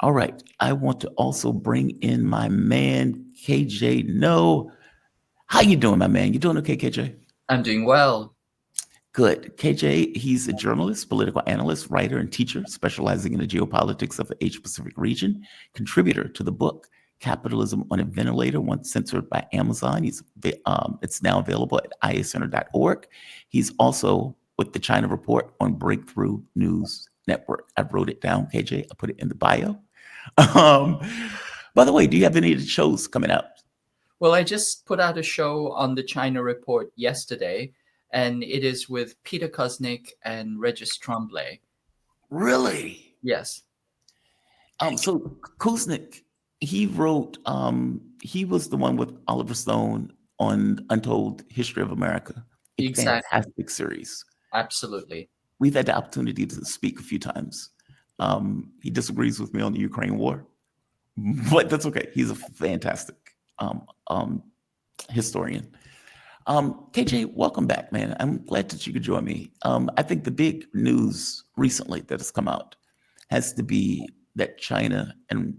All right. I want to also bring in my man KJ. No, how you doing, my man? You doing okay, KJ? I'm doing well. Good. KJ, he's a journalist, political analyst, writer, and teacher specializing in the geopolitics of the Asia Pacific region, contributor to the book Capitalism on a Ventilator, once censored by Amazon. It's now available at iacenter.org. He's also with the China Report on Breakthrough News Network. I wrote it down, KJ. I put it in the bio. Um, by the way, do you have any of the shows coming out? Well, I just put out a show on the China Report yesterday, and it is with Peter Kuznick and Regis Tremblay. Really? Yes, So Kuznick, he was the one with Oliver Stone on Untold History of America, a exactly. fantastic series. Absolutely. We've had the opportunity to speak a few times. He disagrees with me on the Ukraine war, but that's okay. He's a fantastic um, um, historian. KJ, welcome back, man. I'm glad that you could join me. I think the big news recently that has come out has to be that China and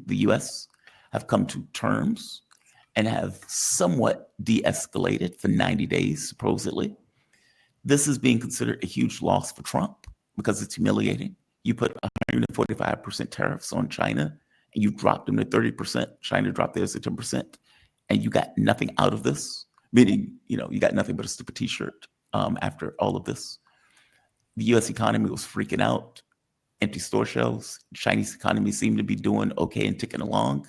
the US have come to terms and have somewhat de escalated for 90 days, supposedly. This is being considered a huge loss for Trump because it's humiliating. You put 145% tariffs on China and you dropped them to 30%. China dropped theirs to 10%, and you got nothing out of this, meaning, you got nothing but a stupid t shirt after all of this. The US economy was freaking out, empty store shelves. Chinese economy seemed to be doing okay and ticking along.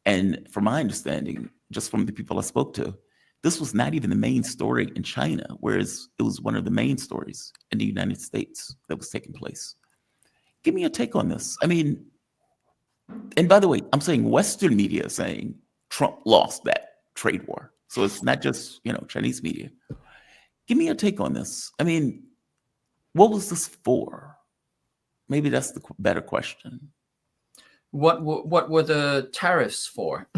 And from my understanding, just from the people I spoke to, this was not even the main story in China, whereas it was one of the main stories in the United States that was taking place. Give me a take on this. I mean, and by the way, I'm saying Western media is saying Trump lost that trade war. So it's not just, Chinese media. Give me a take on this. I mean, what was this for? Maybe that's the better question. What were the tariffs for?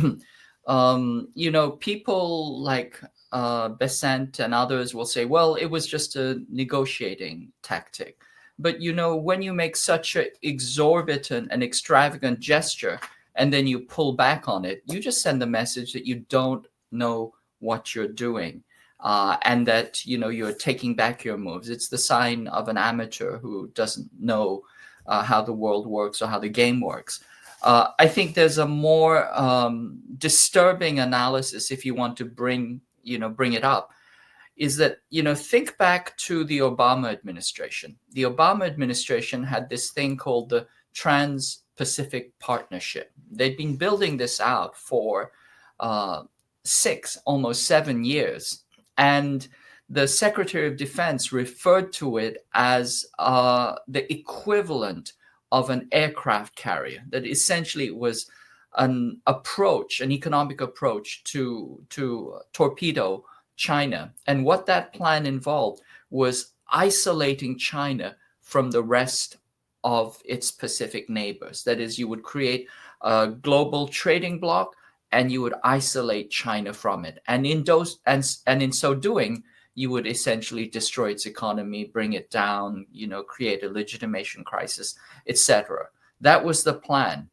People like Besant and others will say, well, it was just a negotiating tactic. But when you make such an exorbitant and extravagant gesture and then you pull back on it, you just send the message that you don't know what you're doing. And that you're taking back your moves. It's the sign of an amateur who doesn't know how the world works or how the game works. I think there's a more disturbing analysis, if you want to bring it up, is that think back to the Obama administration. The Obama administration had this thing called the Trans-Pacific Partnership. They'd been building this out for 6, almost 7 years, and the Secretary of Defense referred to it as the equivalent of an aircraft carrier, that essentially was an economic approach to torpedo China. And what that plan involved was isolating China from the rest of its Pacific neighbors. That is, you would create a global trading bloc and you would isolate China from it. And in so doing, you would essentially destroy its economy, bring it down, create a legitimation crisis, etc. That was the plan.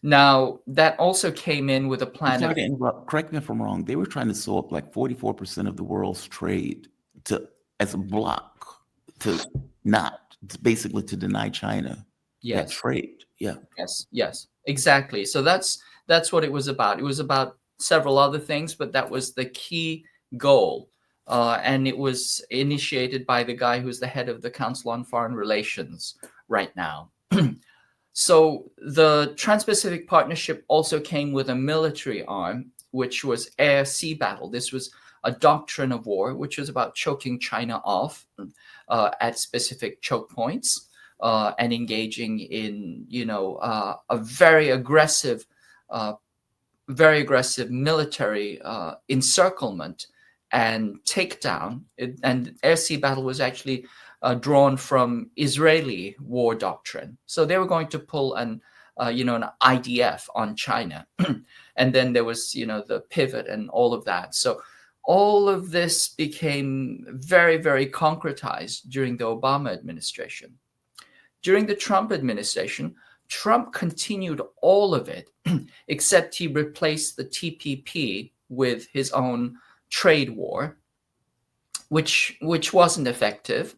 Now, that also came in with a I'm plan sorry of, to interrupt. Correct me if I'm wrong. They were trying to sew up like 44% of the world's trade to as a block to basically to deny China that yes, trade. Yeah. yes, exactly. So that's what it was about. It was about several other things, but that was the key goal. And it was initiated by the guy who's the head of the Council on Foreign Relations right now. So the Trans-Pacific Partnership also came with a military arm, which was air-sea battle. This was a doctrine of war, which was about choking China off at specific choke points and engaging in, a uh, very aggressive military encirclement and takedown. And air-sea battle was actually drawn from Israeli war doctrine. So they were going to pull an IDF on China. And then there was, the pivot and all of that. So all of this became very, very concretized during the Obama administration. During the Trump administration, Trump continued all of it, except he replaced the TPP with his own trade war, which wasn't effective.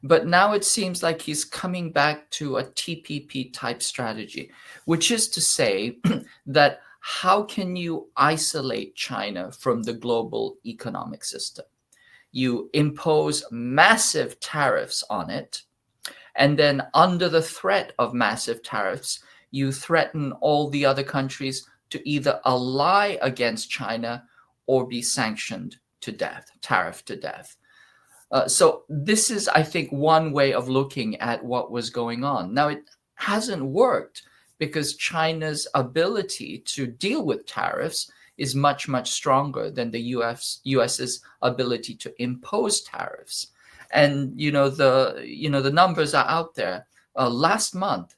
But now it seems like he's coming back to a TPP type strategy, which is to say that how can you isolate China from the global economic system? You impose massive tariffs on it, and then under the threat of massive tariffs, you threaten all the other countries to either ally against China or be sanctioned to death, tariffed to death. So this is, I think, one way of looking at what was going on. Now, it hasn't worked because China's ability to deal with tariffs is much, much stronger than the US's ability to impose tariffs. And the numbers are out there. Last month,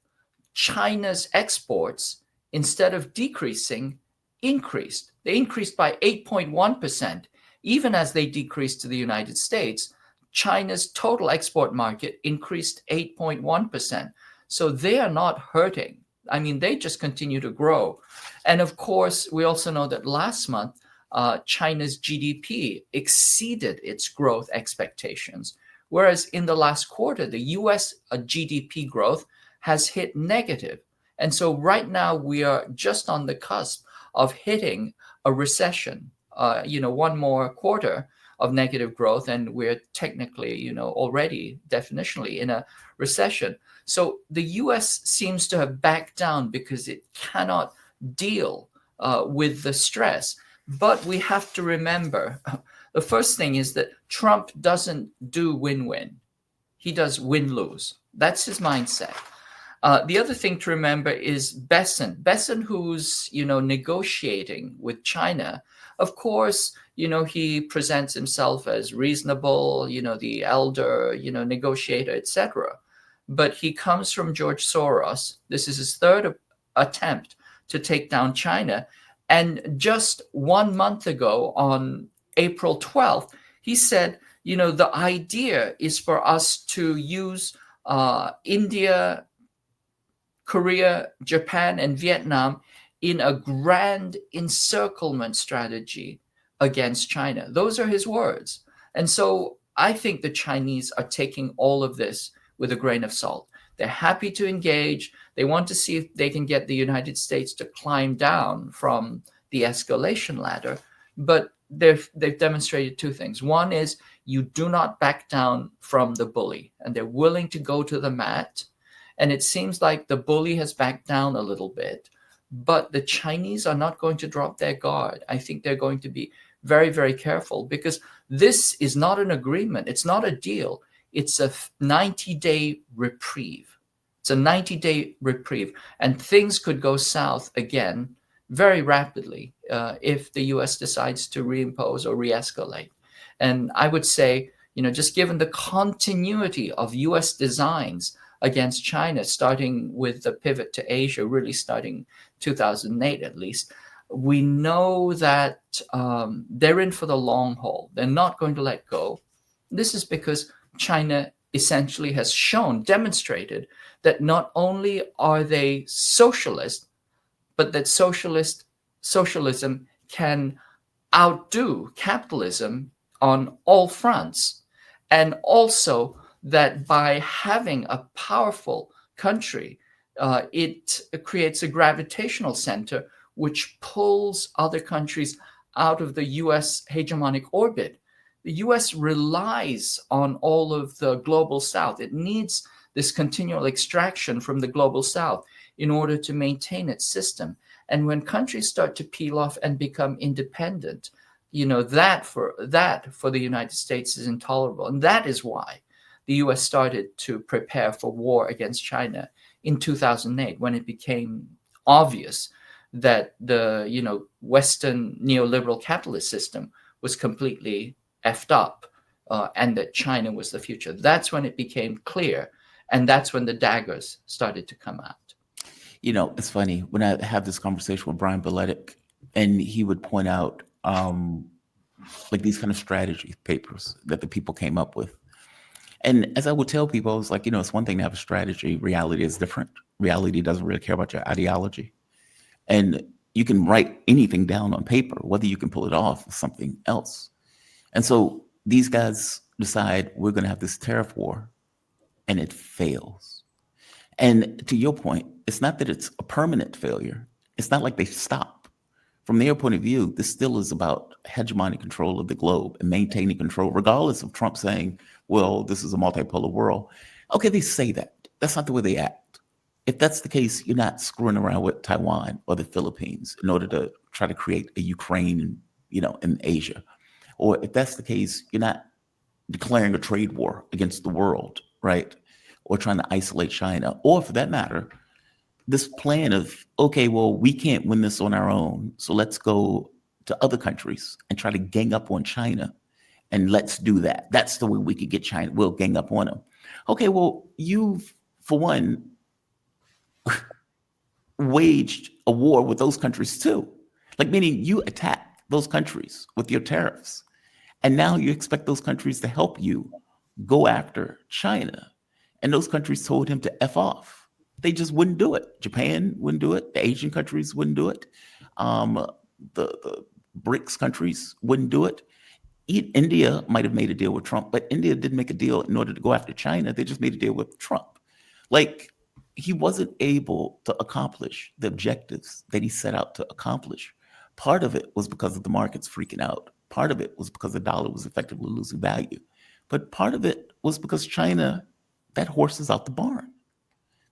China's exports, instead of decreasing, increased. They increased by 8.1%. Even as they decreased to the United States, China's total export market increased 8.1%. So they are not hurting. I mean, they just continue to grow. And of course, we also know that last month, China's GDP exceeded its growth expectations, whereas in the last quarter, the US GDP growth has hit negative. And so right now, we are just on the cusp of hitting a recession. One more quarter of negative growth, and we're technically, already definitionally in a recession. So the US seems to have backed down because it cannot deal with the stress. But we have to remember, the first thing is that Trump doesn't do win-win. He does win-lose. That's his mindset. The other thing to remember is Besson, who's, negotiating with China. Of course, he presents himself as reasonable, the elder, negotiator, etc. But he comes from George Soros. This is his third attempt to take down China. And just 1 month ago, on April 12th, he said, the idea is for us to use India, Korea, Japan, and Vietnam in a grand encirclement strategy against China. Those are his words. And so I think the Chinese are taking all of this with a grain of salt. They're happy to engage. They want to see if they can get the United States to climb down from the escalation ladder. But they've demonstrated two things. One is you do not back down from the bully, and they're willing to go to the mat. And it seems like the bully has backed down a little bit, but the Chinese are not going to drop their guard. I think they're going to be very, very careful, because this is not an agreement. It's not a deal. It's a 90-day reprieve. It's a 90-day reprieve. And things could go south again very rapidly if the US decides to reimpose or re-escalate. And I would say, just given the continuity of US designs against China, starting with the pivot to Asia, really starting 2008 at least, we know that they're in for the long haul. They're not going to let go. This is because China essentially has demonstrated that not only are they socialist, but that socialism can outdo capitalism on all fronts. And also that by having a powerful country, it creates a gravitational center which pulls other countries out of the US hegemonic orbit. The US relies on all of the global South. It needs this continual extraction from the global South in order to maintain its system. And when countries start to peel off and become independent, that for the United States is intolerable. And that is why the US started to prepare for war against China in 2008, when it became obvious that the Western neoliberal capitalist system was completely effed up, and that China was the future. That's when it became clear, and that's when the daggers started to come out. It's funny when I have this conversation with Brian Beletic, and he would point out like these kind of strategy papers that the people came up with. And as I would tell people, it's like, it's one thing to have a strategy. Reality is different. Reality doesn't really care about your ideology. And you can write anything down on paper, whether you can pull it off is something else. And so these guys decide we're going to have this tariff war, and it fails. And to your point, it's not that it's a permanent failure. It's not like they stop. From their point of view, this still is about hegemonic control of the globe and maintaining control, regardless of Trump saying, well, this is a multipolar world. Okay, they say that. That's not the way they act. If that's the case, you're not screwing around with Taiwan or the Philippines in order to try to create a Ukraine, in Asia. Or if that's the case, you're not declaring a trade war against the world, right? Or trying to isolate China. Or for that matter, this plan of, okay, well, we can't win this on our own, so let's go to other countries and try to gang up on China, and let's do that. That's the way we could get China. We'll gang up on them. Okay, well, you've, for one, waged a war with those countries too. Like, meaning you attack those countries with your tariffs, and now you expect those countries to help you go after China. And those countries told him to F off. They just wouldn't do it. Japan wouldn't do it. The Asian countries wouldn't do it. The BRICS countries wouldn't do it. India might have made a deal with Trump, but India didn't make a deal in order to go after China. They just made a deal with Trump. Like, he wasn't able to accomplish the objectives that he set out to accomplish. Part of it was because of the markets freaking out. Part of it was because the dollar was effectively losing value. But part of it was because China, that horse is out the barn.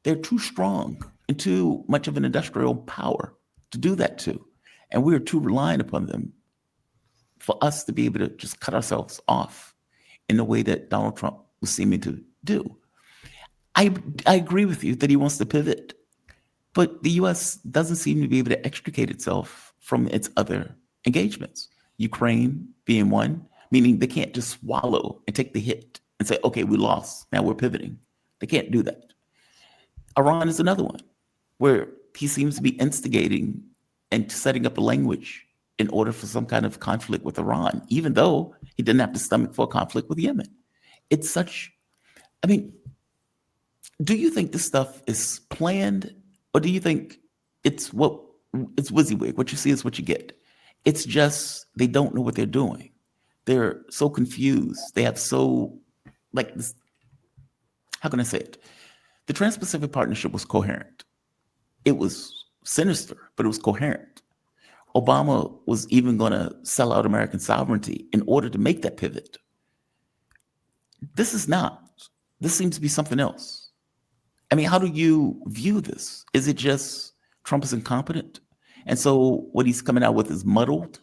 They're too strong and too much of an industrial power to do that to. And we're too reliant upon them for us to be able to just cut ourselves off in the way that Donald Trump was seeming to do. I agree with you that he wants to pivot, but the U.S. doesn't seem to be able to extricate itself from its other engagements. Ukraine being one, meaning they can't just swallow and take the hit and say, okay, we lost, now we're pivoting. They can't do that. Iran is another one where he seems to be instigating and setting up a language in order for some kind of conflict with Iran, even though he didn't have the stomach for a conflict with Yemen. It's such, I mean, do you think this stuff is planned, or do you think it's WYSIWYG? What you see is what you get. It's just they don't know what they're doing. They're so confused. They have so, like, this, how can I say it? The Trans-Pacific Partnership was coherent. It was sinister, but it was coherent. Obama was even going to sell out American sovereignty in order to make that pivot. This is not. This seems to be something else. I mean, how do you view this? Is it just Trump is incompetent? And so what he's coming out with is muddled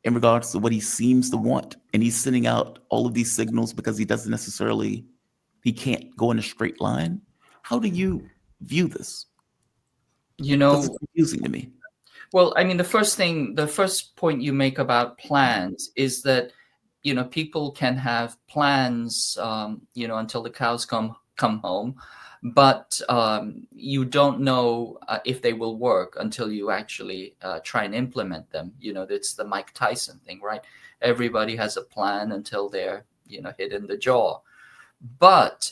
in regards to what he seems to want. And he's sending out all of these signals because he can't go in a straight line. How do you view this? Because it's confusing to me. Well, I mean, the first point you make about plans is that, people can have plans, until the cows come home, but you don't know if they will work until you actually try and implement them. It's the Mike Tyson thing, right? Everybody has a plan until they're, hit in the jaw. But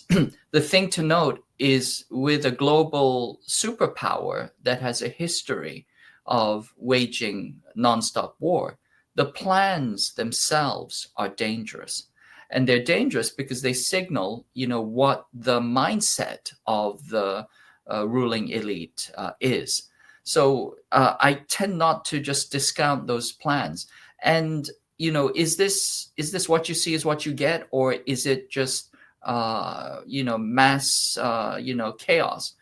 the thing to note is, with a global superpower that has a history of waging nonstop war, the plans themselves are dangerous. And they're dangerous because they signal, what the mindset of the ruling elite is. So I tend not to just discount those plans. And, is this what you see is what you get, or is it just mass, chaos?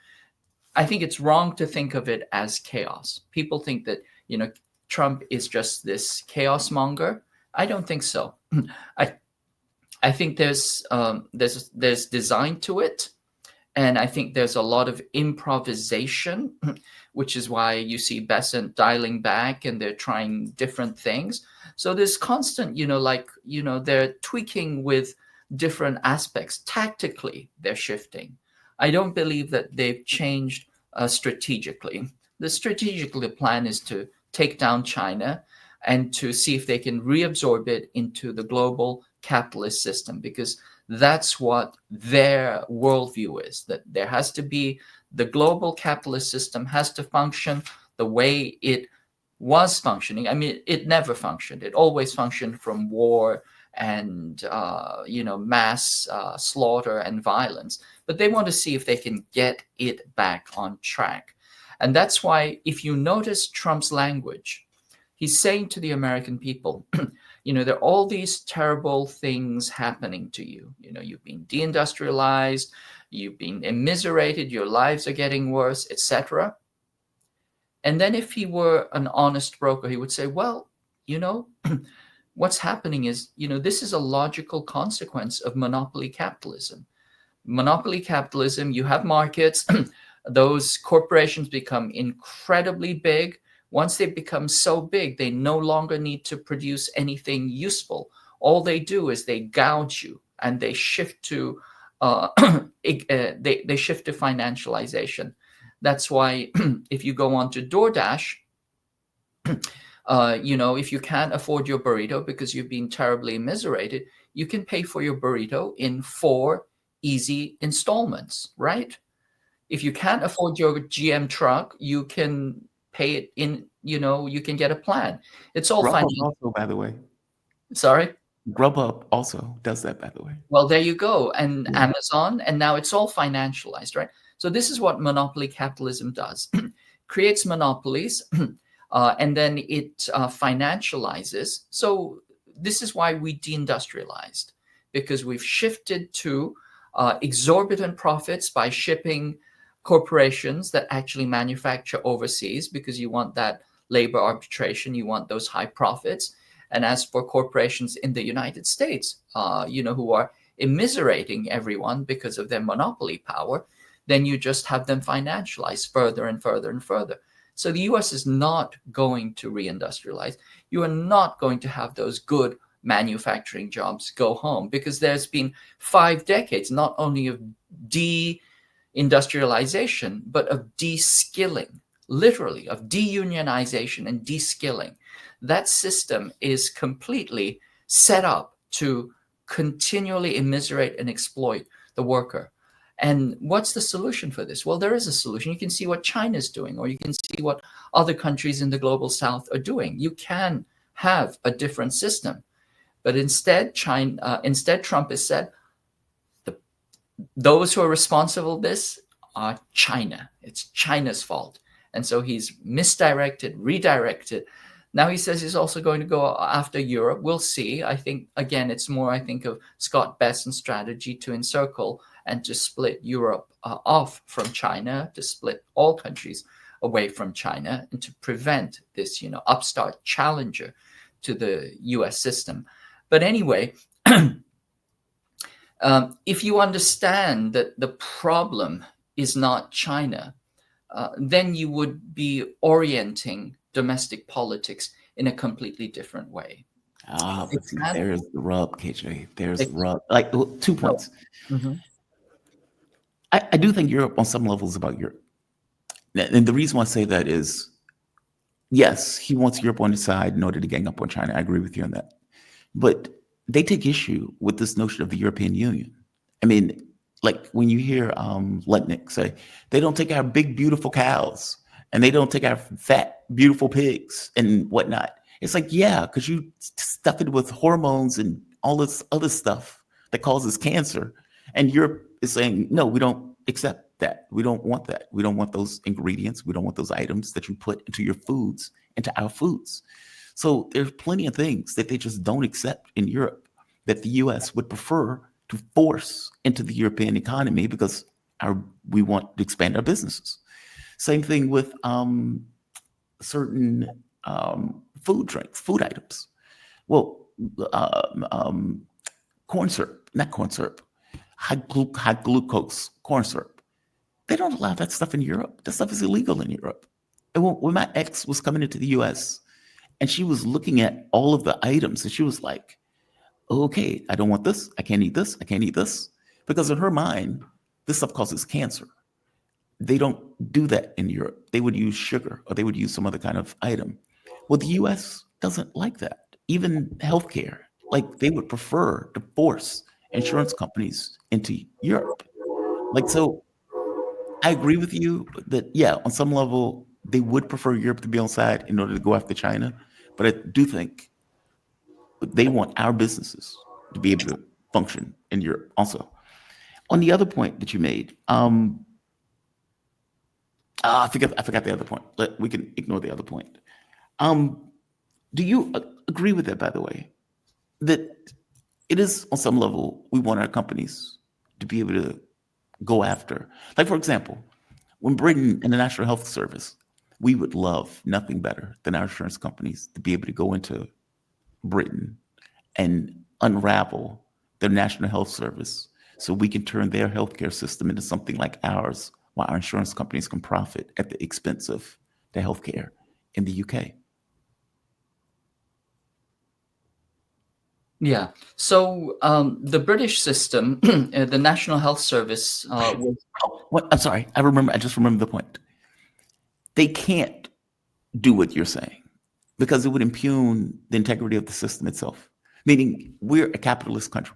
I think it's wrong to think of it as chaos. People think that, Trump is just this chaos monger. I don't think so. I think there's design to it, and I think there's a lot of improvisation, which is why you see Besant dialing back and they're trying different things. So there's constant, they're tweaking with different aspects. Tactically, they're shifting. I don't believe that they've changed strategically. The plan is to take down China and to see if they can reabsorb it into the global capitalist system, because That's what their worldview is, that there has to be the global capitalist system has to function the way it was functioning. I mean, it never functioned. It always functioned from war and mass slaughter and violence. But they want to see if they can get it back on track. And that's why, if you notice Trump's language, he's saying to the American people, there are all these terrible things happening to you. You've been deindustrialized, you've been immiserated, your lives are getting worse, etc. And then if he were an honest broker, he would say, well, what's happening is, this is a logical consequence of monopoly capitalism. Monopoly capitalism, you have markets, those corporations become incredibly big. Once they become so big, they no longer need to produce anything useful. All they do is they gouge you, and they shift to they shift to financialization. That's why if you go on to DoorDash, if you can't afford your burrito because you've been terribly immiserated, you can pay for your burrito in 4 easy installments, right? If you can't afford your GM truck, you can pay it in, you can get a plan. It's all Grubhub financial. also, by the way. Sorry? Grubhub also does that, by the way. Well, there you go. And Yeah. Amazon, and now it's all financialized, right? So this is what monopoly capitalism does. Creates monopolies, and then it financializes. So this is why we deindustrialized, because we've shifted to exorbitant profits by shipping corporations that actually manufacture overseas, because you want that labor arbitration, you want those high profits. And as for corporations in the United States, who are immiserating everyone because of their monopoly power, then you just have them financialized further and further and further. So the US is not going to reindustrialize. You are not going to have those good manufacturing jobs go home, because there's been 5 decades, not only of deindustrialization, but of de-skilling, literally of deunionization and de-skilling. That system is completely set up to continually immiserate and exploit the worker. And what's the solution for this? Well, there is a solution. You can see what China's doing, or you can see what other countries in the global south are doing. You can have a different system. But instead, Trump has said, those who are responsible for this are China. It's China's fault. And so he's misdirected, redirected. Now he says he's also going to go after Europe. We'll see. I think, again, it's more, of Scott Besson's strategy to encircle and to split Europe off from China, to split all countries away from China, and to prevent this, upstart challenger to the US system. But anyway, if you understand that the problem is not China, then you would be orienting domestic politics in a completely different way. But see, there's the rub, KJ. There's the rub. Like 2 points. Mm-hmm. I do think Europe, on some level, is about Europe. And the reason why I say that is, yes, he wants Europe on his side in order to gang up on China. I agree with you on that. But they take issue with this notion of the European Union. I mean, like when you hear Letnick say, they don't take our big, beautiful cows, and they don't take our fat, beautiful pigs and whatnot. It's like, yeah, because you stuff it with hormones and all this other stuff that causes cancer. And Europe is saying, no, we don't accept that. We don't want that. We don't want those ingredients. We don't want those items that you put into your foods, into our foods. So there's plenty of things that they just don't accept in Europe that the US would prefer to force into the European economy because we want to expand our businesses. Same thing with certain food items. Well, corn syrup, not corn syrup, high glucose corn syrup. They don't allow that stuff in Europe. That stuff is illegal in Europe. And when my ex was coming into the US, and she was looking at all of the items, and she was like, okay, I don't want this. I can't eat this. I can't eat this. Because in her mind, this stuff causes cancer. They don't do that in Europe. They would use sugar, or they would use some other kind of item. Well, the US doesn't like that. Even healthcare, like they would prefer to force insurance companies into Europe. Like, so I agree with you that, yeah, on some level, they would prefer Europe to be on side in order to go after China. But I do think they want our businesses to be able to function in Europe also. On the other point that you made, I forgot the other point. We can ignore the other point. Do you agree with that, by the way, that it is on some level we want our companies to be able to go after, like, for example, when Britain and the National Health Service, we would love nothing better than our insurance companies to be able to go into Britain and unravel their National Health Service so we can turn their healthcare system into something like ours while our insurance companies can profit at the expense of the healthcare in the UK. Yeah. So the British system, the National Health Service, was Oh, what? I'm sorry. I just remembered the point. They can't do what you're saying because it would impugn the integrity of the system itself. Meaning, we're a capitalist country.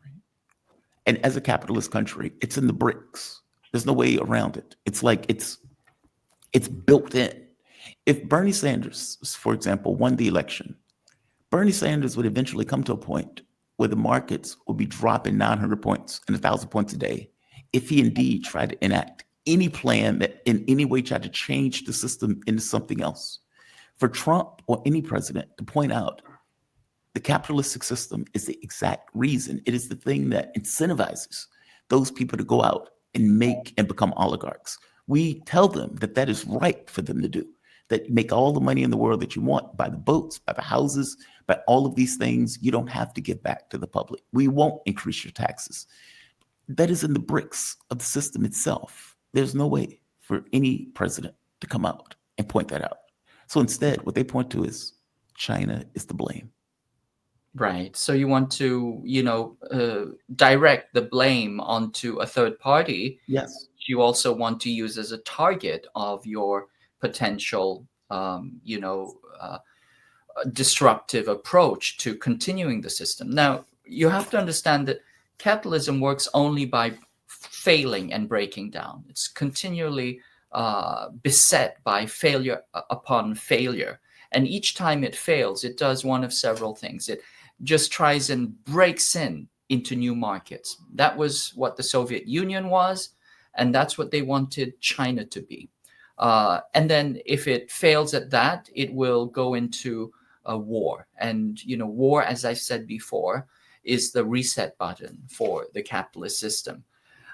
And as a capitalist country, it's in the bricks. There's no way around it. It's like it's built in. If Bernie Sanders, for example, won the election, Bernie Sanders would eventually come to a point where the markets would be dropping 900 points and 1,000 points a day if he indeed tried to enact any plan that in any way tried to change the system into something else. For Trump or any president to point out the capitalistic system is the exact reason. It is the thing that incentivizes those people to go out and make and become oligarchs. We tell them that that is right for them to do, that make all the money in the world that you want, buy the boats, buy the houses, buy all of these things. You don't have to give back to the public. We won't increase your taxes. That is in the bricks of the system itself. There's no way for any president to come out and point that out. So instead, what they point to is China is to blame. right. So you want to, direct the blame onto a third party. Yes. You also want to use as a target of your potential, disruptive approach to continuing the system. Now, you have to understand that capitalism works only by failing and breaking down. It's continually beset by failure upon failure. And each time it fails, it does one of several things. It just tries and breaks into new markets. That was what the Soviet Union was, and that's what they wanted China to be. And then if it fails at that, it will go into a war. And, war, as I said before, is the reset button for the capitalist system.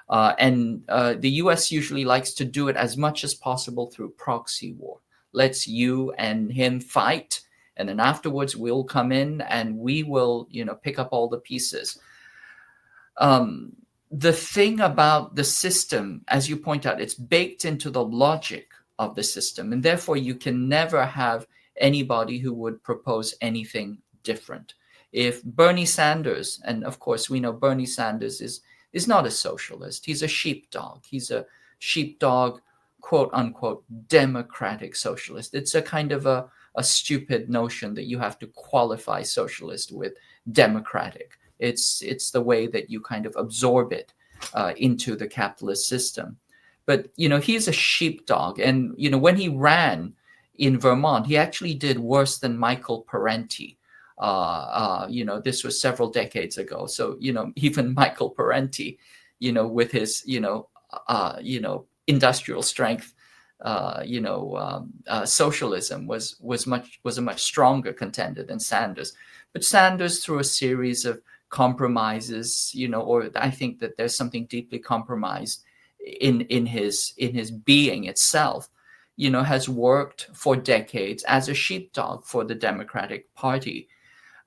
And the US usually likes to do it as much as possible through proxy war. Let's you and him fight, and then afterwards we'll come in and we will, pick up all the pieces. The thing about the system, as you point out, it's baked into the logic of the system, and therefore you can never have anybody who would propose anything different. If Bernie Sanders, and of course we know Bernie Sanders is not a socialist, he's a sheepdog. He's a sheepdog, quote unquote, democratic socialist. It's a kind of a stupid notion that you have to qualify socialist with democratic. It's the way that you kind of absorb it into the capitalist system. But, he's a sheepdog. And, when he ran in Vermont, he actually did worse than Michael Parenti. This was several decades ago. So, even Michael Parenti, with his, industrial strength, socialism was a much stronger contender than Sanders. But Sanders, through a series of compromises, or I think that there's something deeply compromised in his being itself, has worked for decades as a sheepdog for the Democratic Party.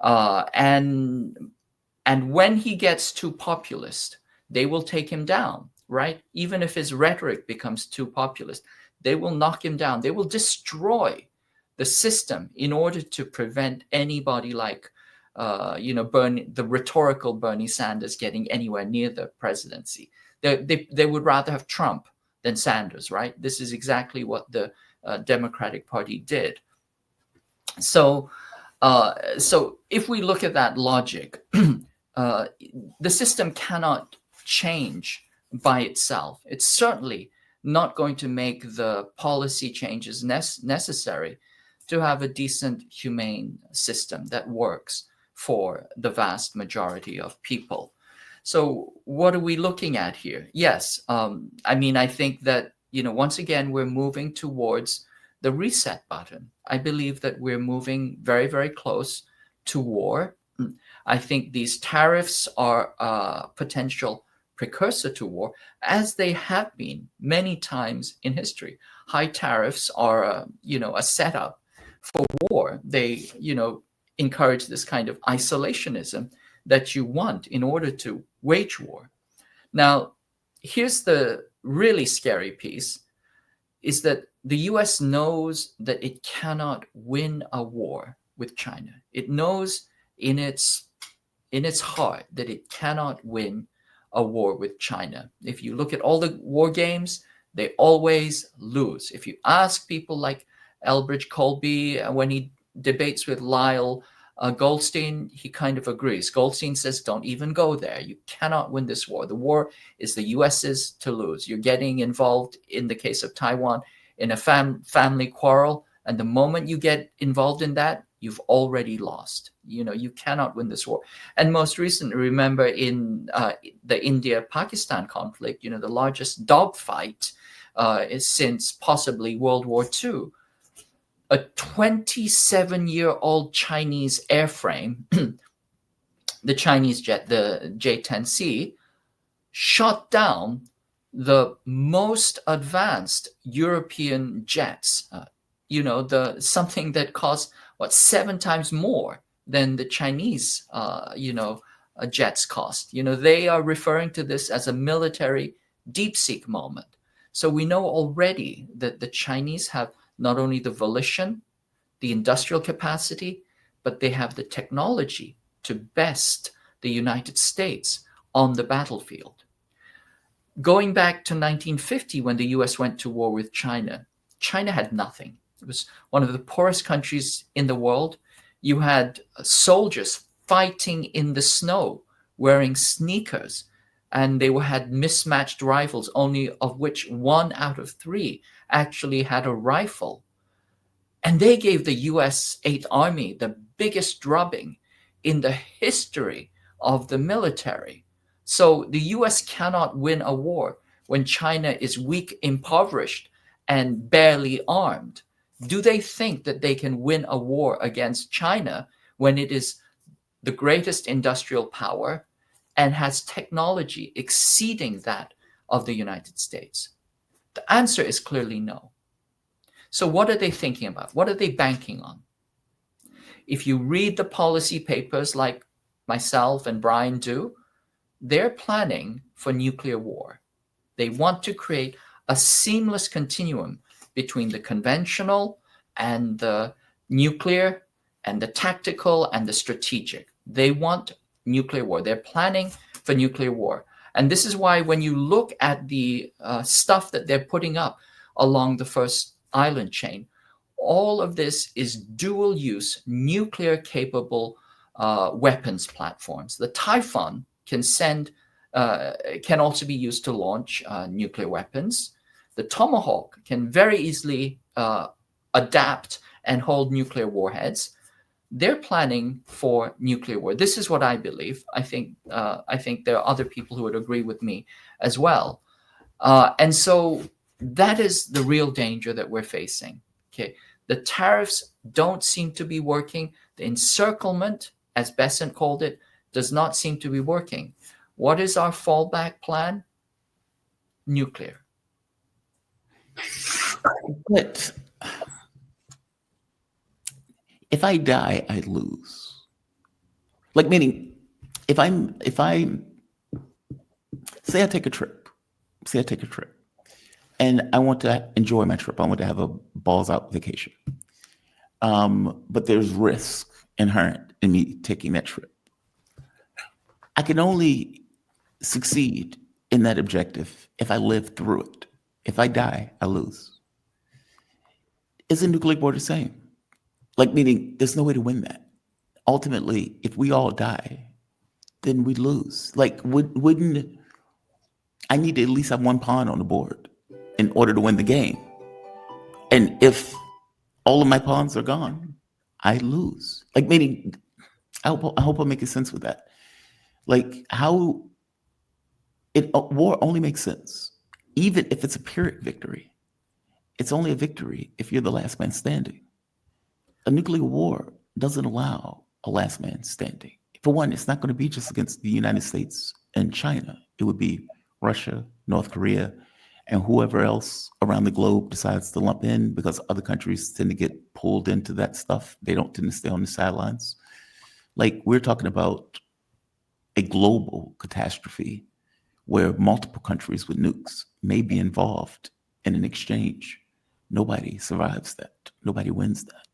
And when he gets too populist, they will take him down, right? Even if his rhetoric becomes too populist, they will knock him down. They will destroy the system in order to prevent anybody like, the rhetorical Bernie Sanders getting anywhere near the presidency. They would rather have Trump than Sanders, right? This is exactly what the Democratic Party did. So if we look at that logic, the system cannot change by itself. It's certainly not going to make the policy changes necessary to have a decent, humane system that works for the vast majority of people. So what are we looking at here? Yes, I mean, I think that, once again, we're moving towards the reset button. I believe that we're moving very, very close to war. I think these tariffs are a potential precursor to war, as they have been many times in history. High tariffs are, a setup for war. They, encourage this kind of isolationism that you want in order to wage war. Now, here's the really scary piece, is that the US knows that it cannot win a war with China. It knows in its heart that it cannot win a war with China. If you look at all the war games, they always lose. If you ask people like Elbridge Colby, when he debates with Lyle Goldstein, he kind of agrees. Goldstein says, don't even go there. You cannot win this war. The war is the US's to lose. You're getting involved, in the case of Taiwan, in a family quarrel. And the moment you get involved in that, you've already lost. You cannot win this war. And most recently, remember in the India-Pakistan conflict, the largest dogfight is since possibly World War II. A 27-year-old Chinese airframe, the Chinese jet, the J-10C, shot down the most advanced European jets. Something that cost 7 times more than the Chinese, jets cost. They are referring to this as a military deep-seek moment. So we know already that the Chinese have not only the volition, the industrial capacity, but they have the technology to best the United States on the battlefield. Going back to 1950, when the US went to war with China, China had nothing. It was one of the poorest countries in the world. You had soldiers fighting in the snow, wearing sneakers, and they had mismatched rifles, only of which 1 out of 3 actually had a rifle. And they gave the US 8th Army the biggest drubbing in the history of the military. So the US cannot win a war when China is weak, impoverished, and barely armed. Do they think that they can win a war against China when it is the greatest industrial power and has technology exceeding that of the United States? The answer is clearly no. So what are they thinking about? What are they banking on? If you read the policy papers like myself and Brian do, they're planning for nuclear war. They want to create a seamless continuum between the conventional and the nuclear and the tactical and the strategic. They want nuclear war. They're planning for nuclear war. And this is why when you look at the stuff that they're putting up along the first island chain, all of this is dual-use, nuclear-capable weapons platforms. The Typhoon can also be used to launch nuclear weapons. The Tomahawk can very easily adapt and hold nuclear warheads. They're planning for nuclear war. This is what I believe. I think there are other people who would agree with me as well. And so that is the real danger that we're facing. Okay, the tariffs don't seem to be working. The encirclement, as Besant called it, does not seem to be working. What is our fallback plan? Nuclear. But if I die, I lose. Like, meaning, if I say I take a trip, and I want to enjoy my trip. I want to have a balls out vacation. But there's risk inherent in me taking that trip. I can only succeed in that objective if I live through it. If I die, I lose. Is a nuclear war the same? Like, meaning there's no way to win that. Ultimately, if we all die, then we lose. Like, wouldn't I need to at least have one pawn on the board in order to win the game? And if all of my pawns are gone, I lose. Like, meaning, I hope I'm making sense with that. Like, how war only makes sense, even if it's a Pyrrhic victory. It's only a victory if you're the last man standing. A nuclear war doesn't allow a last man standing. For one, it's not going to be just against the United States and China. It would be Russia, North Korea, and whoever else around the globe decides to lump in, because other countries tend to get pulled into that stuff. They don't tend to stay on the sidelines. Like, we're talking about a global catastrophe where multiple countries with nukes may be involved in an exchange. Nobody survives that. Nobody wins that.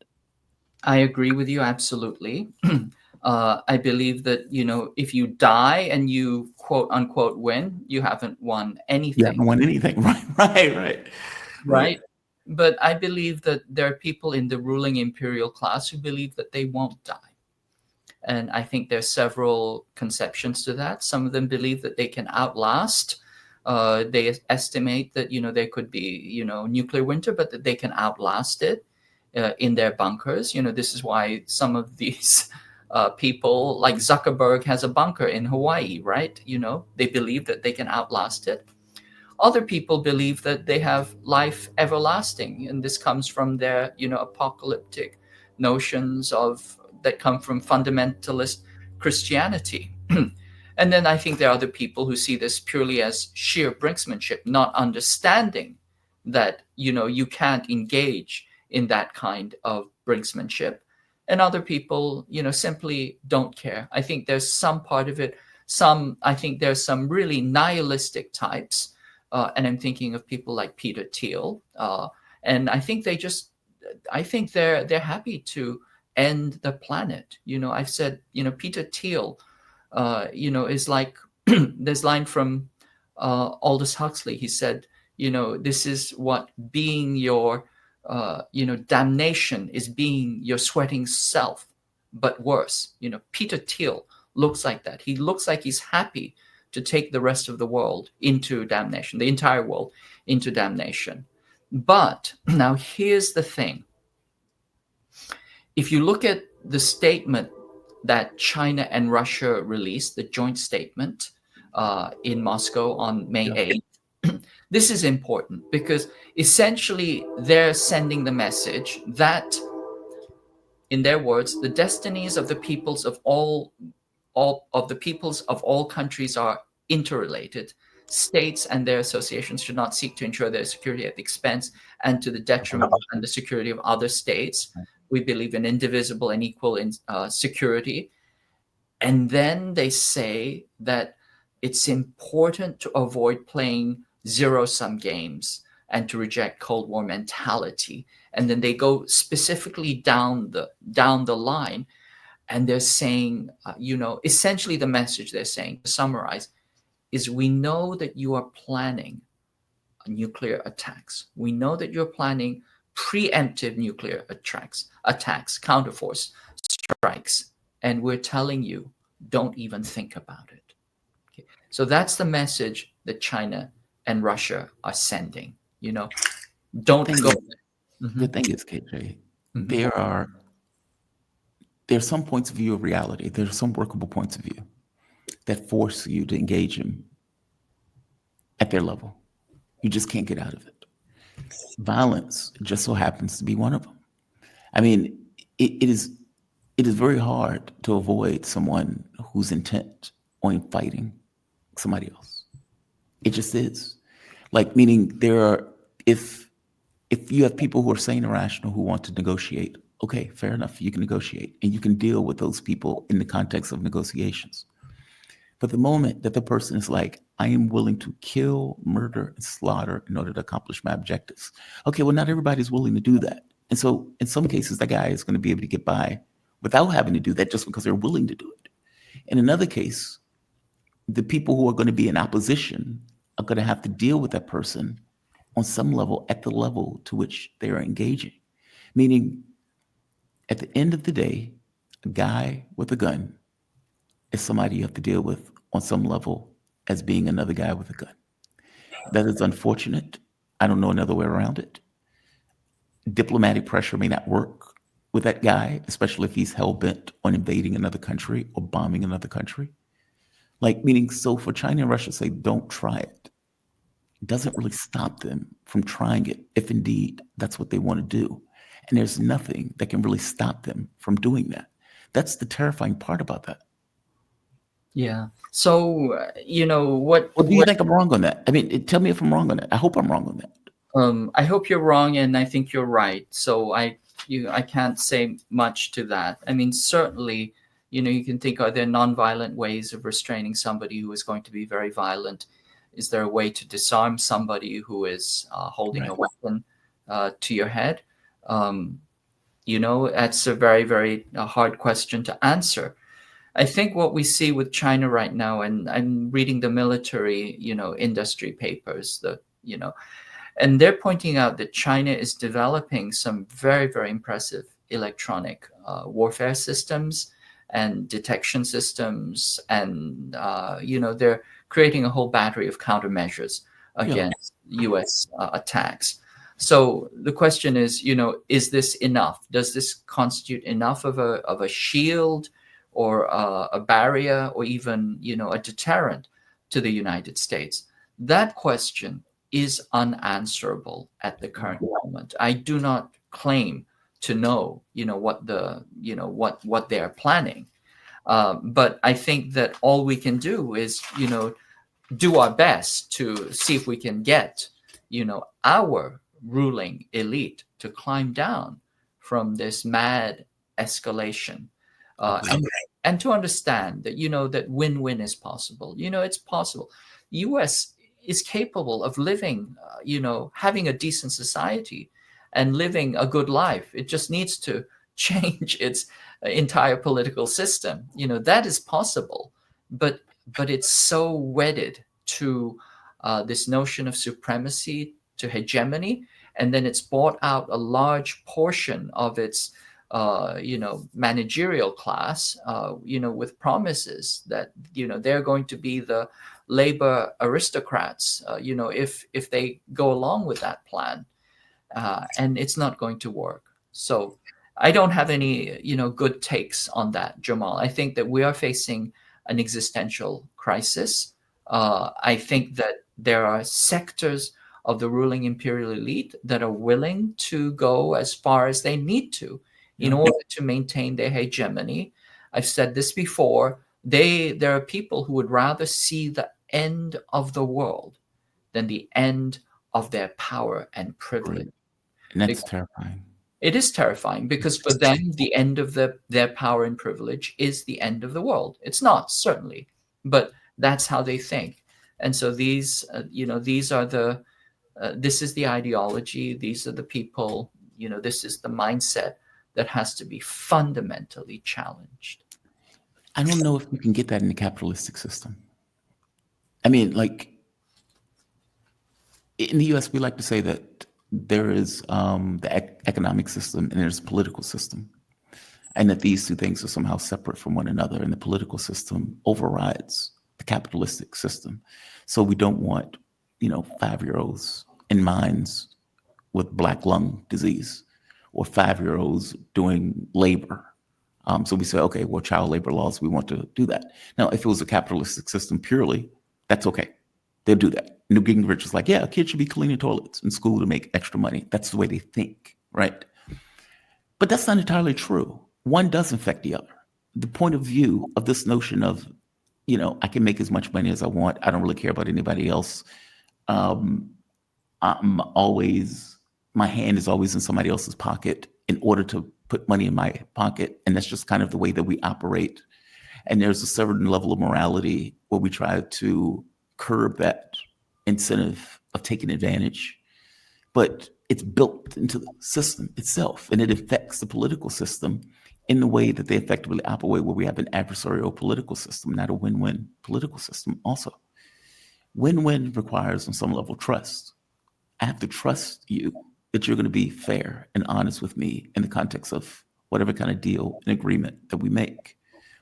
I agree with you absolutely. I believe that, if you die and you quote unquote win, you haven't won You anything. haven't won anything. Right. Right? But I believe that there are people in the ruling imperial class who believe that they won't die. And I think there's several conceptions to that. Some of them believe that they can outlast. They estimate that, there could be, nuclear winter, but that they can outlast it in their bunkers. This is why some of these people, like Zuckerberg, has a bunker in Hawaii, right? They believe that they can outlast it. Other people believe that they have life everlasting, and this comes from their, apocalyptic notions that come from fundamentalist Christianity. And then I think there are other people who see this purely as sheer brinksmanship, not understanding that, you can't engage in that kind of brinksmanship. And other people, simply don't care. I think there's some part of it. I think there's some really nihilistic types. And I'm thinking of people like Peter Thiel. And I think they're happy to end the planet. I've said, Peter Thiel, is like this line from Aldous Huxley. He said, this is what being your, damnation is, being your sweating self, but worse. Peter Thiel looks like that. He looks like he's happy to take the rest of the world into damnation, the entire world into damnation. But now here's the thing. If you look at the statement that China and Russia released, the joint statement in Moscow on May 8th, this is important because essentially they're sending the message that, in their words, the destinies of the peoples of all of the peoples of all countries are interrelated. States and their associations should not seek to ensure their security at the expense and to the detriment and the security of other states. We believe in indivisible and equal security. And then they say that it's important to avoid playing zero-sum games and to reject Cold War mentality. And then they go specifically down the line. And they're saying, essentially the message they're saying, to summarize, is we know that you are planning nuclear attacks. We know that you're planning preemptive nuclear attacks, counterforce strikes. And we're telling you, don't even think about it. Okay. So that's the message that China and Russia are sending. Don't go. The thing is, KJ, there's some points of view of reality. There's some workable points of view that force you to engage them at their level. You just can't get out of it. Violence just so happens to be one of them. I mean, it is very hard to avoid someone who's intent on fighting somebody else. It just is. Like, meaning if you have people who are sane and rational who want to negotiate, okay, fair enough, you can negotiate and you can deal with those people in the context of negotiations. But the moment that the person is like, I am willing to kill, murder, and slaughter in order to accomplish my objectives. Okay, well, not everybody's willing to do that. And so in some cases, that guy is going to be able to get by without having to do that just because they're willing to do it. In another case, the people who are going to be in opposition are going to have to deal with that person on some level, at the level to which they are engaging. Meaning, at the end of the day, a guy with a gun is somebody you have to deal with on some level as being another guy with a gun. That is unfortunate. I don't know another way around it. Diplomatic pressure may not work with that guy, especially if he's hell bent on invading another country or bombing another country. Like, meaning, so for China and Russia to say, don't try it, doesn't really stop them from trying it, if indeed that's what they want to do. And there's nothing that can really stop them from doing that. That's the terrifying part about that. Yeah. So, what Or do you think I'm wrong on that? I mean, tell me if I'm wrong on that. I hope I'm wrong on that. I hope you're wrong, and I think you're right. So I can't say much to that. I mean, certainly, you can think, are there nonviolent ways of restraining somebody who is going to be very violent? Is there a way to disarm somebody who is holding a weapon to your head? That's a very, very hard question to answer. I think what we see with China right now, and I'm reading the military, industry papers, and they're pointing out that China is developing some very, very impressive electronic warfare systems and detection systems. And, they're creating a whole battery of countermeasures against US attacks. So the question is this enough? Does this constitute enough of a shield or a barrier or even, a deterrent to the United States? That question is unanswerable at the current moment. I do not claim to know, what they're planning. But I think that all we can do is, do our best to see if we can get, our ruling elite to climb down from this mad escalation. And to understand that, that win-win is possible. It's possible. U.S. is capable of living, having a decent society and living a good life. It just needs to change its entire political system. That is possible, but it's so wedded to this notion of supremacy, to hegemony, and then it's bought out a large portion of its managerial class, with promises that, they're going to be the labor aristocrats, if they go along with that plan, and it's not going to work. So I don't have any, good takes on that, Jamal. I think that we are facing an existential crisis. I think that there are sectors of the ruling imperial elite that are willing to go as far as they need to in order to maintain their hegemony. I've said this before. There are people who would rather see the end of the world than the end of their power and privilege. And that's terrifying. It is terrifying because for them, the end of their power and privilege is the end of the world. It's not, certainly, but that's how they think. And so these are this is the ideology. These are the people, this is the mindset that has to be fundamentally challenged. I don't know if we can get that in the capitalistic system. I mean, like, in the US, we like to say that there is the economic system and there's the political system, and that these two things are somehow separate from one another, and the political system overrides the capitalistic system. So we don't want, 5-year-olds in mines with black lung disease or 5-year-olds doing labor. So we say, okay, well, child labor laws, we want to do that. Now, if it was a capitalistic system purely, that's okay. They'll do that. Newt Gingrich is like, yeah, kids should be cleaning toilets in school to make extra money. That's the way they think, right? But that's not entirely true. One does affect the other. The point of view of this notion of, I can make as much money as I want. I don't really care about anybody else. My hand is always in somebody else's pocket in order to put money in my pocket. And that's just kind of the way that we operate. And there's a certain level of morality where we try to curb that incentive of taking advantage. But it's built into the system itself, and it affects the political system in the way that they effectively operate, where we have an adversarial political system, not a win-win political system also. Win-win requires on some level trust. I have to trust you that you're going to be fair and honest with me in the context of whatever kind of deal and agreement that we make.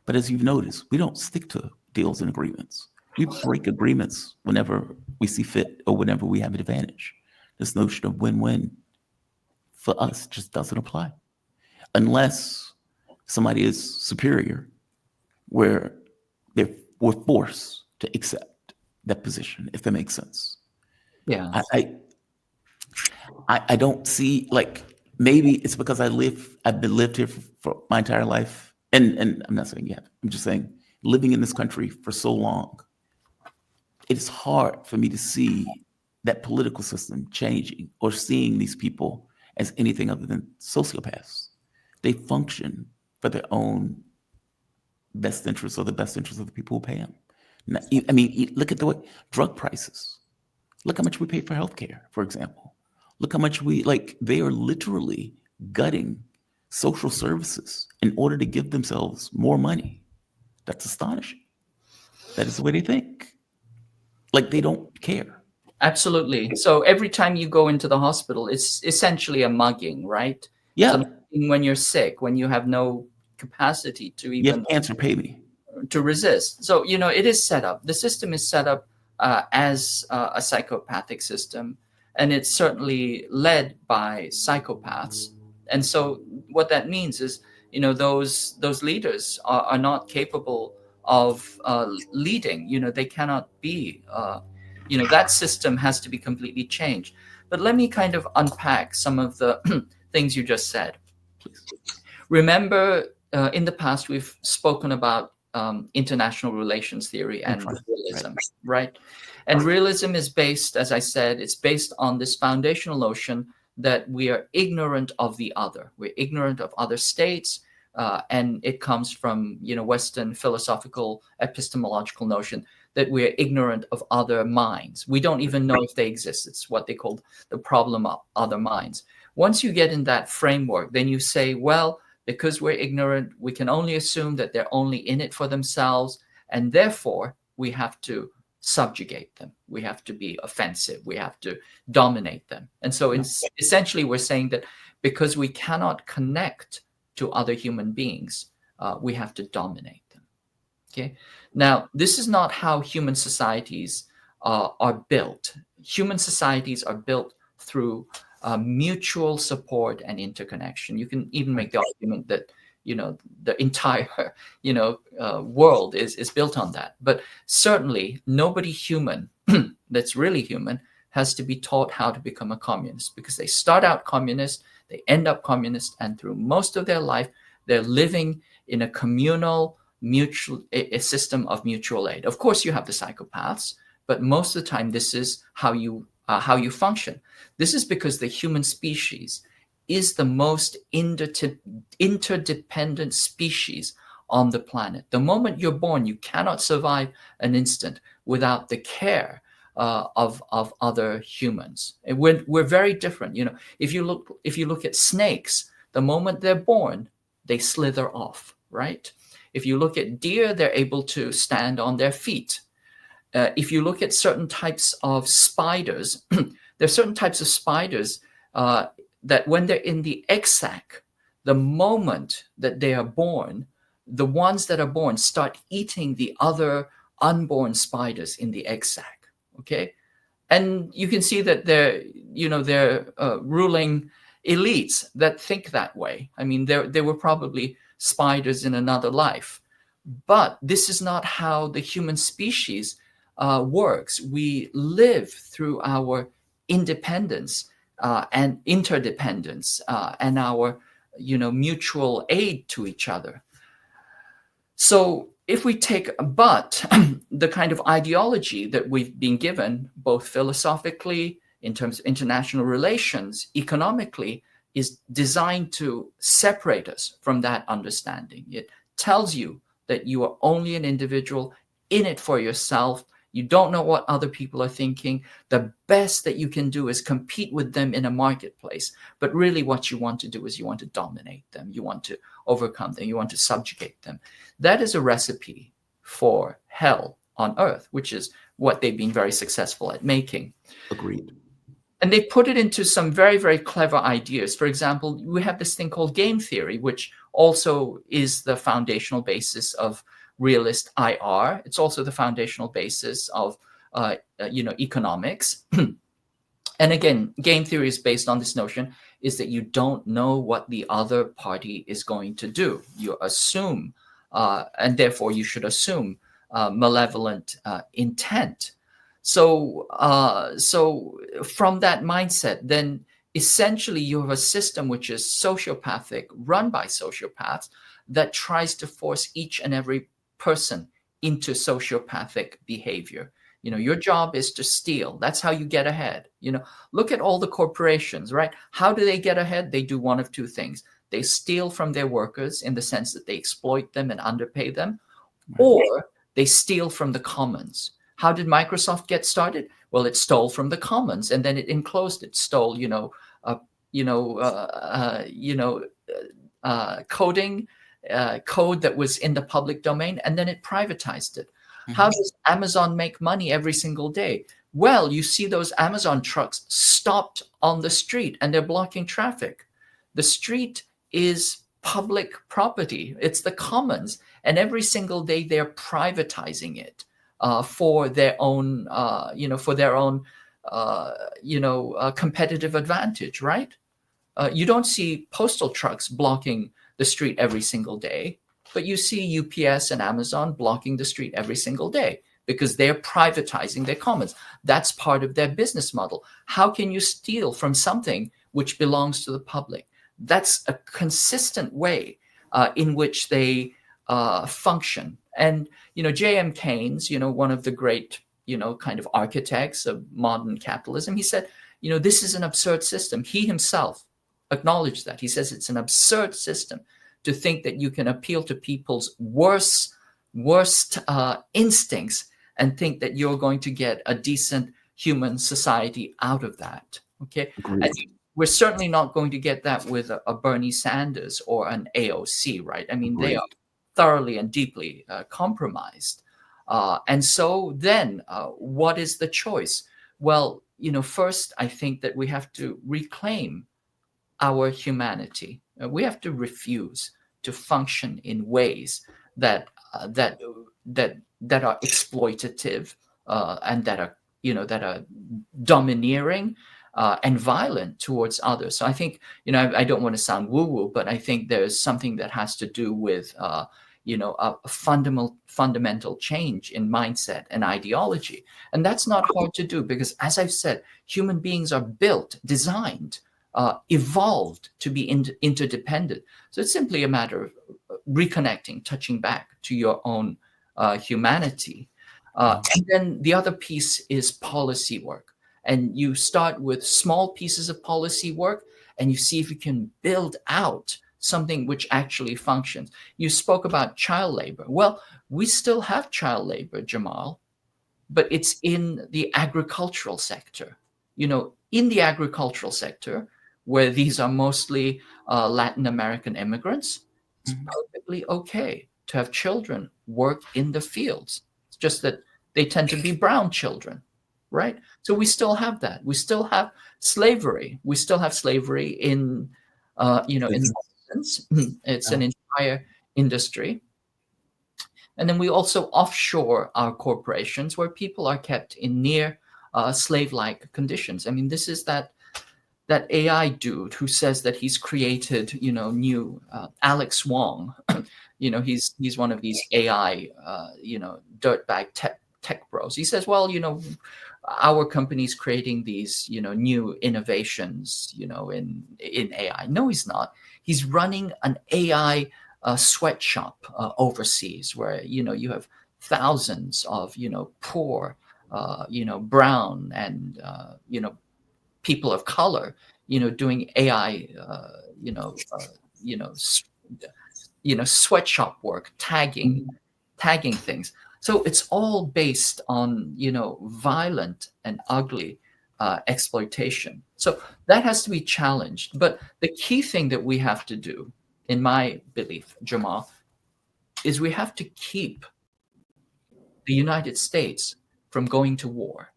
But as you've noticed, we don't stick to deals and agreements. We break agreements whenever we see fit or whenever we have an advantage. This notion of win-win for us just doesn't apply unless somebody is superior, where we're forced to accept that position, if that makes sense. Yeah. I don't see, like, maybe it's because I've been lived here for my entire life, and I'm not saying you have. I'm just saying, living in this country for so long, it's hard for me to see that political system changing or seeing these people as anything other than sociopaths. They function for their own best interests or the best interests of the people who pay them. I mean, look at the way drug prices. Look how much we pay for healthcare, for example. Look how much they are literally gutting social services in order to give themselves more money. That's astonishing. That is the way they think. Like, they don't care. Absolutely. So every time you go into the hospital, it's essentially a mugging, right? Yeah. So when you're sick, when you have no capacity to You even have cancer, pay me. to resist. So, it is set up. The system is set up as a psychopathic system, and it's certainly led by psychopaths. And so what that means is, those leaders are not capable of leading. They cannot be, that system has to be completely changed. But let me kind of unpack some of the things you just said. Please. Remember, in the past, we've spoken about international relations theory and Right. realism, right? And realism is based, as I said, it's based on this foundational notion that we are ignorant of the other. We're ignorant of other states, and it comes from Western philosophical epistemological notion that we're ignorant of other minds. We don't even know if they exist. It's what they call the problem of other minds. Once you get in that framework, then you say, well, because we're ignorant, we can only assume that they're only in it for themselves, and therefore we have to subjugate them. We have to be offensive. We have to dominate them. And so essentially we're saying that because we cannot connect to other human beings, we have to dominate them. Okay. Now, this is not how human societies are built. Human societies are built through mutual support and interconnection. You can even make the argument that the entire world is built on that. But certainly nobody human that's really human has to be taught how to become a communist, because they start out communist, they end up communist, and through most of their life they're living in a communal a system of mutual aid. Of course you have the psychopaths, but most of the time this is how you function. This is because the human species is the most interdependent species on the planet. The moment you're born, you cannot survive an instant without the care of other humans. And we're very different. If you look at snakes, the moment they're born, they slither off, right? If you look at deer, they're able to stand on their feet. If you look at certain types of spiders, there are certain types of spiders that when they're in the egg sac, the moment that they are born, the ones that are born start eating the other unborn spiders in the egg sac. Okay, and you can see that they're ruling elites that think that way. I mean, they were probably spiders in another life, but this is not how the human species works. We live through our independence and interdependence and our mutual aid to each other. So if we take the kind of ideology that we've been given, both philosophically, in terms of international relations, economically, is designed to separate us from that understanding. It tells you that you are only an individual in it for yourself. You don't know what other people are thinking. The best that you can do is compete with them in a marketplace. But really what you want to do is you want to dominate them. You want to overcome them. You want to subjugate them. That is a recipe for hell on earth, which is what they've been very successful at making. Agreed. And they put it into some very, very clever ideas. For example, we have this thing called game theory, which also is the foundational basis of realist IR. It's also the foundational basis of economics. And again, game theory is based on this notion is that you don't know what the other party is going to do. You assume, and therefore you should assume malevolent intent. So from that mindset, then essentially you have a system which is sociopathic, run by sociopaths, that tries to force each and every person into sociopathic behavior. Your job is to steal. That's how you get ahead. Look at all the corporations, right? How do they get ahead? They do one of two things. They steal from their workers in the sense that they exploit them and underpay them, or they steal from the commons. How did Microsoft get started? Well, it stole from the commons, and then it enclosed it, stole, coding, code that was in the public domain, and then it privatized it. How does Amazon make money every single day? Well, you see those Amazon trucks stopped on the street and they're blocking traffic. The street is public property. It's the commons. And every single day they're privatizing it for their own, competitive advantage, right? You don't see postal trucks blocking the street every single day, but you see UPS and Amazon blocking the street every single day because they're privatizing their commons. That's part of their business model. How can you steal from something which belongs to the public? That's a consistent way in which they function. And, J.M. Keynes, one of the great, kind of architects of modern capitalism, he said, this is an absurd system. He himself acknowledged that. He says it's an absurd system to think that you can appeal to people's worst instincts and think that you're going to get a decent human society out of that. Okay, and we're certainly not going to get that with a Bernie Sanders or an AOC, right? I mean, they are thoroughly and deeply compromised. And so then what is the choice? Well, first, I think that we have to reclaim our humanity. We have to refuse to function in ways that are exploitative and that are domineering and violent towards others. So I think I don't want to sound woo-woo, but I think there's something that has to do with a fundamental change in mindset and ideology, and that's not hard to do because, as I've said, human beings are built, designed, evolved to be interdependent. So it's simply a matter of reconnecting, touching back to your own humanity. And then the other piece is policy work. And you start with small pieces of policy work and you see if you can build out something which actually functions. You spoke about child labor. Well, we still have child labor, Jamal, but it's in the agricultural sector. In the agricultural sector, where these are mostly Latin American immigrants, it's perfectly okay to have children work in the fields. It's just that they tend to be brown children, right? So we still have that. We still have slavery. We still have slavery in, in essence, it's an entire industry. And then we also offshore our corporations where people are kept in near slave-like conditions. I mean, this is that AI dude who says that he's created, new Alex Wong. He's one of these AI, dirtbag tech bros. He says, well, our company's creating these, new innovations, in AI. No, he's not. He's running an AI sweatshop overseas where, you have thousands of, poor, brown and, people of color, doing AI, sweatshop work, tagging things. So it's all based on, violent and ugly exploitation. So that has to be challenged. But the key thing that we have to do, in my belief, Jamal, is we have to keep the United States from going to war.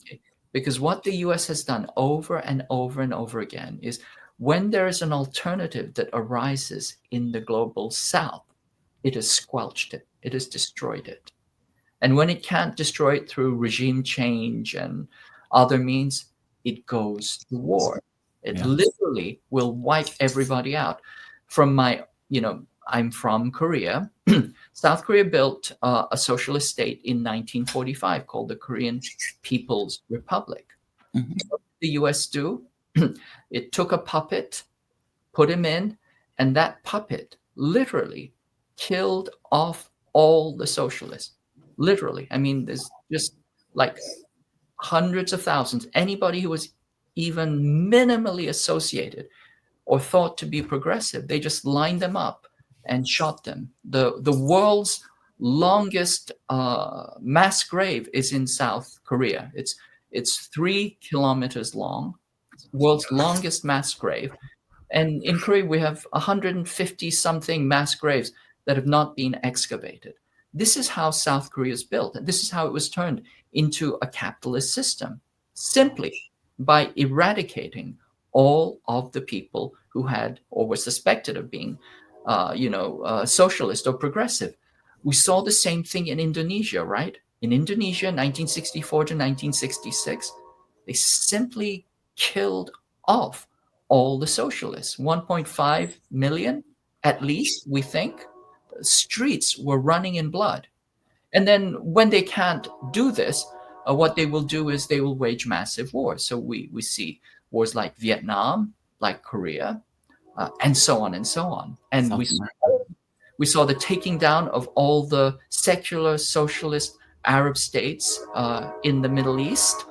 Okay? Because what the US has done over and over and over again is when there is an alternative that arises in the global south, it has squelched it, it has destroyed it. And when it can't destroy it through regime change and other means, it goes to war. It Yeah. literally will wipe everybody out. From my, I'm from Korea. South Korea built a socialist state in 1945 called the Korean People's Republic. Mhm. What did the US do? It took a puppet, put him in, and that puppet literally killed off all the socialists. Literally. I mean, there's just like hundreds of thousands. Anybody who was even minimally associated or thought to be progressive, they just lined them up and shot them. The world's longest mass grave is in South Korea. It's 3 kilometers long. World's longest mass grave. And in Korea, we have 150 something mass graves that have not been excavated. This is how South Korea is built. This is how it was turned into a capitalist system, simply by eradicating all of the people who had or were suspected of being, socialist or progressive. We saw the same thing in Indonesia, right? In Indonesia, 1964 to 1966, they simply killed off all the socialists, 1.5 million at least, we think. Streets were running in blood. And then when they can't do this, what they will do is they will wage massive wars. So we see wars like Vietnam, like Korea, and so on and so on. And South America. we saw the taking down of all the secular socialist Arab states in the Middle East.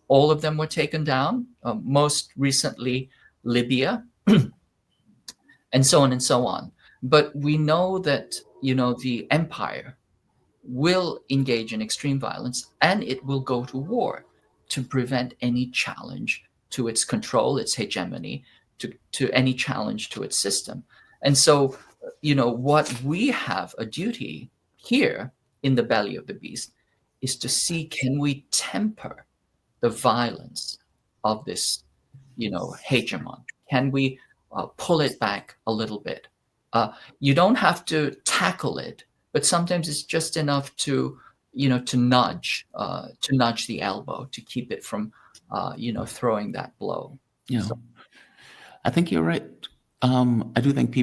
All of them were taken down, most recently Libya, and so on and so on. But we know that, the empire will engage in extreme violence and it will go to war to prevent any challenge to its control, its hegemony, to any challenge to its system. And so, what we have a duty here in the belly of the beast is to see, can we temper the violence of this, hegemon? Can we pull it back a little bit? You don't have to tackle it, but sometimes it's just enough to, to nudge the elbow to keep it from, throwing that blow. Yeah. So, I think you're right. I do think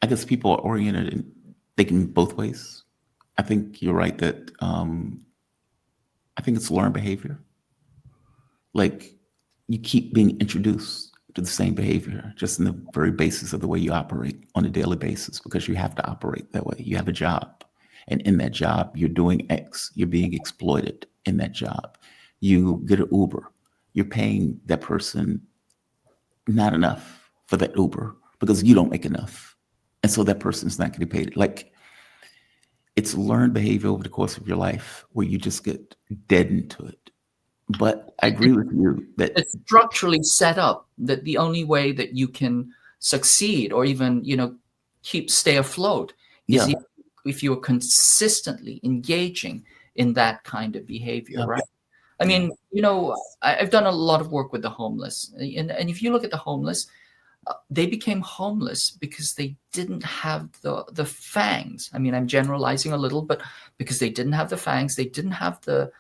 I guess people are oriented in thinking both ways. I think you're right that I think it's learned behavior. Like you keep being introduced to the same behavior just in the very basis of the way you operate on a daily basis because you have to operate that way. You have a job. And in that job, you're doing X. You're being exploited in that job. You get an Uber. You're paying that person not enough for that Uber because you don't make enough. And so that person's not getting paid. Like it's learned behavior over the course of your life where you just get deadened to it. But I agree with you that it's structurally set up that the only way that you can succeed or even, stay afloat is yeah, if you're consistently engaging in that kind of behavior, yeah, right? I mean, I've done a lot of work with the homeless. And if you look at the homeless, they became homeless because they didn't have the fangs. I mean, I'm generalizing a little, but because they didn't have the fangs, they didn't have the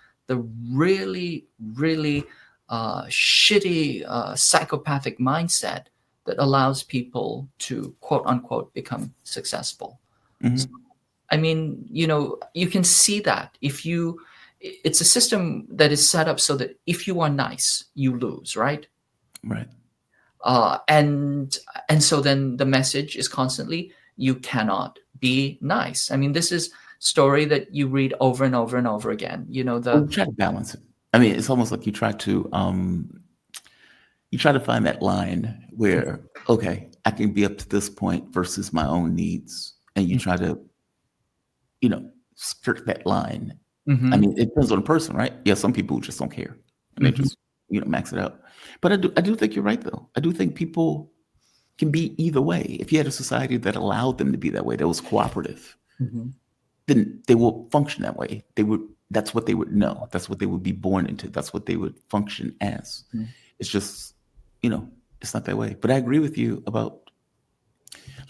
really, really shitty psychopathic mindset that allows people to quote unquote become successful. mhm, So, I mean, you can see that it's a system that is set up so that if you are nice, you lose, right? right. And so then the message is constantly, you cannot be nice. I mean, this is story that you read over and over and over again. Well, you try to balance it. I mean, it's almost like you try to find that line where, okay, I can be up to this point versus my own needs. And you try to, skirt that line. Mhm, I mean, it depends on the person, right? Yeah, some people just don't care and they mhm. just, max it out. But I do think you're right though. I do think people can be either way. If you had a society that allowed them to be that way, that was cooperative, Mhm. then they will function that way. They would that's what they would know. That's what they would be born into. That's what they would function as. Mm. It's just, it's not that way. But I agree with you about,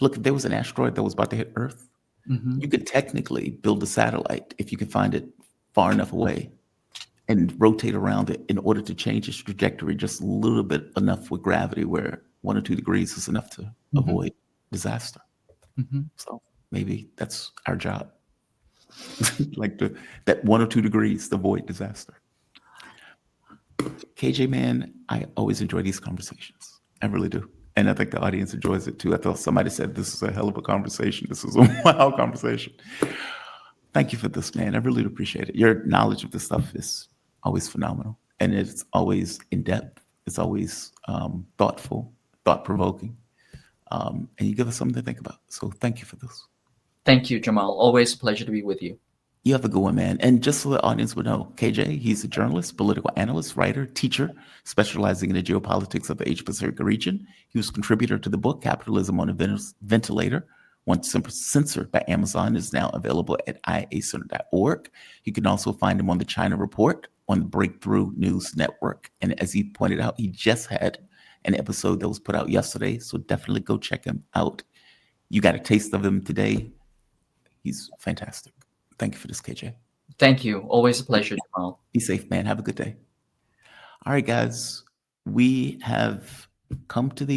look, if there was an asteroid that was about to hit Earth, Mhm. you could technically build a satellite if you could find it far enough away and rotate around it in order to change its trajectory just a little bit enough with gravity where 1 or 2 degrees is enough to avoid disaster. Mhm. So maybe that's our job. Like that 1 or 2 degrees to avoid disaster. KJ, man, I always enjoy these conversations. I really do. And I think the audience enjoys it too. I thought somebody said this is a hell of a conversation. This is a wow conversation. Thank you for this, man. I really do appreciate it. Your knowledge of this stuff is always phenomenal. And it's always in depth. It's always thoughtful, thought provoking. And you give us something to think about. So thank you for this. Thank you, Jamal. Always a pleasure to be with you. You have a good one, man. And just so the audience would know, KJ, he's a journalist, political analyst, writer, teacher, specializing in the geopolitics of the Asia Pacific region. He was a contributor to the book Capitalism on a Ventilator, once censored by Amazon, is now available at iacenter.org. You can also find him on the China Report on the Breakthrough News Network. And as he pointed out, he just had an episode that was put out yesterday, so definitely go check him out. You got a taste of him today. He's fantastic. Thank you for this, KJ. Thank you. Always a pleasure, Jamal. Be safe, man. Have a good day. All right, guys. We have come to the end.